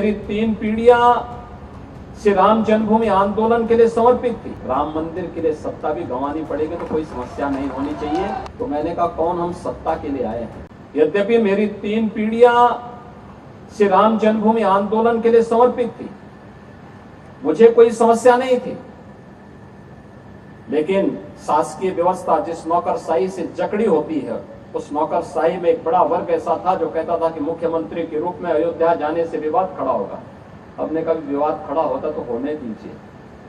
मेरी 3 पीढ़ियां श्री राम जन्मभूमि आंदोलन के लिए समर्पित थी। राम मंदिर के लिए सत्ता भी गंवानी पड़ेगी तो कोई समस्या नहीं होनी चाहिए। तो मैंने कहा कौन हम सत्ता के लिए आए हैं। यद्यपि मेरी 3 पीढ़ियां श्री राम जन्मभूमि आंदोलन के लिए समर्पित थी, मुझे कोई समस्या नहीं थी, लेकिन शासकीय व्यवस्था जिस नौकरशाही से जकड़ी होती है, उस नौकरशाही में एक बड़ा वर्ग ऐसा था जो कहता था कि मुख्यमंत्री के रूप में अयोध्या जाने से विवाद खड़ा होगा। हमने कभी विवाद खड़ा होता तो होने दीजिए,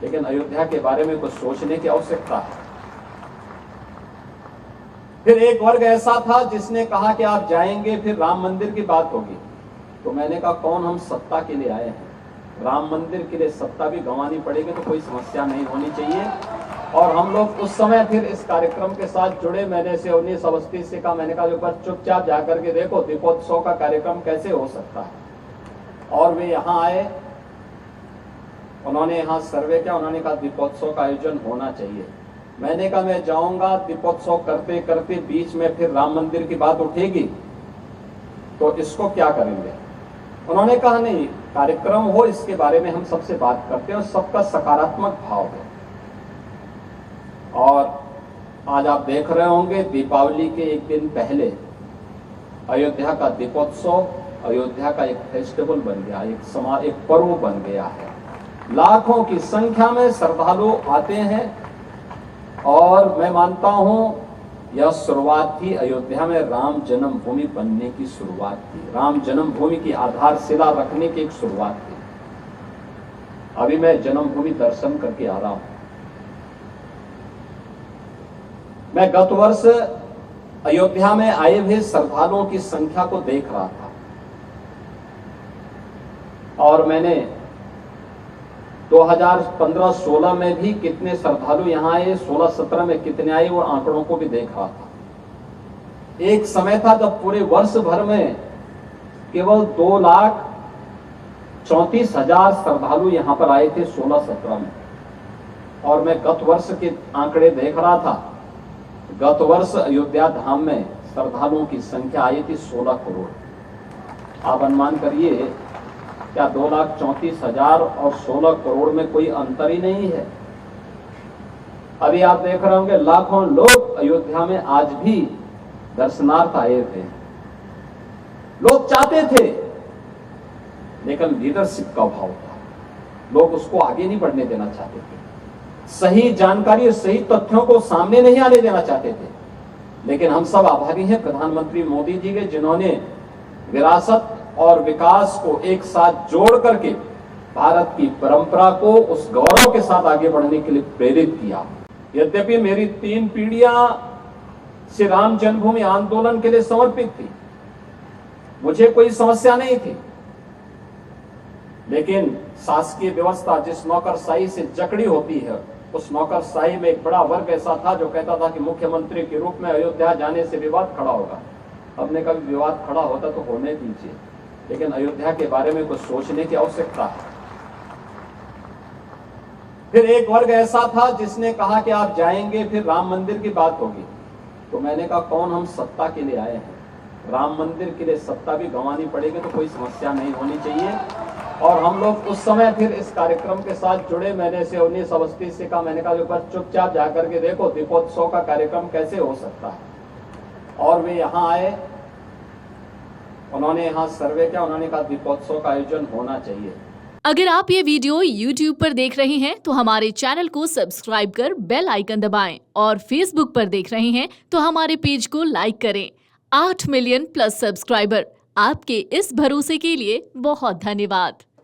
लेकिन अयोध्या के बारे में कुछ सोचने की आवश्यकता है। फिर एक वर्ग ऐसा था जिसने कहा कि आप जाएंगे फिर राम मंदिर की बात होगी। तो मैंने कहा कौन हम सत्ता के लिए आए हैं। राम मंदिर के लिए सत्ता भी गंवानी पड़ेगी तो कोई समस्या नहीं होनी चाहिए। और हम लोग उस समय फिर इस कार्यक्रम के साथ जुड़े। मैंने से 19 अवस्थी से कहा, मैंने कहा बस चुपचाप जाकर के देखो दीपोत्सव का कार्यक्रम कैसे हो सकता है। और वे यहाँ आए, उन्होंने यहाँ सर्वे किया, उन्होंने कहा दीपोत्सव का आयोजन होना चाहिए। मैंने कहा मैं जाऊंगा, दीपोत्सव करते करते बीच में फिर राम मंदिर की बात उठेगी तो इसको क्या करेंगे। उन्होंने कहा नहीं, कार्यक्रम हो इसके बारे में हम सबसे बात करते हैं और सबका सकारात्मक भाव है। और आज आप देख रहे होंगे दीपावली के एक दिन पहले अयोध्या का दीपोत्सव अयोध्या का एक फेस्टिवल बन गया, एक पर्व बन गया है। लाखों की संख्या में श्रद्धालु आते हैं और मैं मानता हूं यह शुरुआत थी अयोध्या में राम जन्मभूमि बनने की शुरुआत थी। राम जन्मभूमि की आधारशिला रखने की एक शुरुआत थी। अभी मैं जन्मभूमि दर्शन करके आ रहा हूं। मैं गत वर्ष अयोध्या में आए हुए श्रद्धालुओं की संख्या को देख रहा था और मैंने 2015-16 में भी कितने श्रद्धालु यहाँ आए, 16-17 में कितने आए, वो आंकड़ों को भी देख रहा था। एक समय था जब पूरे वर्ष भर में केवल 2,34,000 श्रद्धालु यहाँ पर आए थे 16-17 में। और मैं गत वर्ष के आंकड़े देख रहा था। गत वर्ष अयोध्या धाम में श्रद्धालुओं की संख्या आई थी 16 करोड़। आप अनुमान करिए क्या 2,34,000 और 16 करोड़ में कोई अंतर ही नहीं है। अभी आप देख रहे होंगे लाखों लोग अयोध्या में आज भी दर्शनार्थ आए थे। लोग चाहते थे, लेकिन लीडरशिप का अभाव था। लोग उसको आगे नहीं बढ़ने देना चाहते थे, सही जानकारी और सही तथ्यों को सामने नहीं आने देना चाहते थे। लेकिन हम सब आभारी हैं प्रधानमंत्री मोदी जी के, जिन्होंने विरासत और विकास को एक साथ जोड़ करके भारत की परंपरा को उस गौरव के साथ आगे बढ़ने के लिए प्रेरित किया। यद्यपि मेरी 3 पीढ़ियां श्री राम जन्मभूमि आंदोलन के लिए समर्पित थी, मुझे कोई समस्या नहीं थी, लेकिन शासकीय व्यवस्था जिस नौकरशाही से जकड़ी होती है, उस नौकरशाही में एक बड़ा वर्ग ऐसा था जो कहता था कि मुख्यमंत्री के रूप में अयोध्या जाने से विवाद खड़ा होगा। हमने कभी विवाद खड़ा होता तो होने दीजिए, लेकिन अयोध्या के बारे में कुछ सोचने की आवश्यकता है। फिर एक वर्ग ऐसा था जिसने कहा कि आप जाएंगे फिर राम मंदिर की बात होगी। तो मैंने कहा कौन हम सत्ता के लिए आए हैं। राम मंदिर के लिए सत्ता भी गंवानी पड़ेगी तो कोई समस्या नहीं होनी चाहिए। और हम लोग उस समय फिर इस कार्यक्रम के साथ जुड़े। मैंने से 19 अवस्थी से कहा, मैंने कहा बस चुपचाप जाकर के देखो दीपोत्सव का कार्यक्रम कैसे हो सकता है। और वे यहाँ आए, उन्होंने यहाँ सर्वे किया, उन्होंने कहा दीपोत्सव का आयोजन होना चाहिए। अगर आप ये वीडियो YouTube पर देख रहे हैं तो हमारे चैनल को सब्सक्राइब कर बेल आइकन दबाएं और Facebook पर देख रहे हैं तो हमारे पेज को लाइक करें। 8 मिलियन प्लस सब्सक्राइबर, आपके इस भरोसे के लिए बहुत धन्यवाद।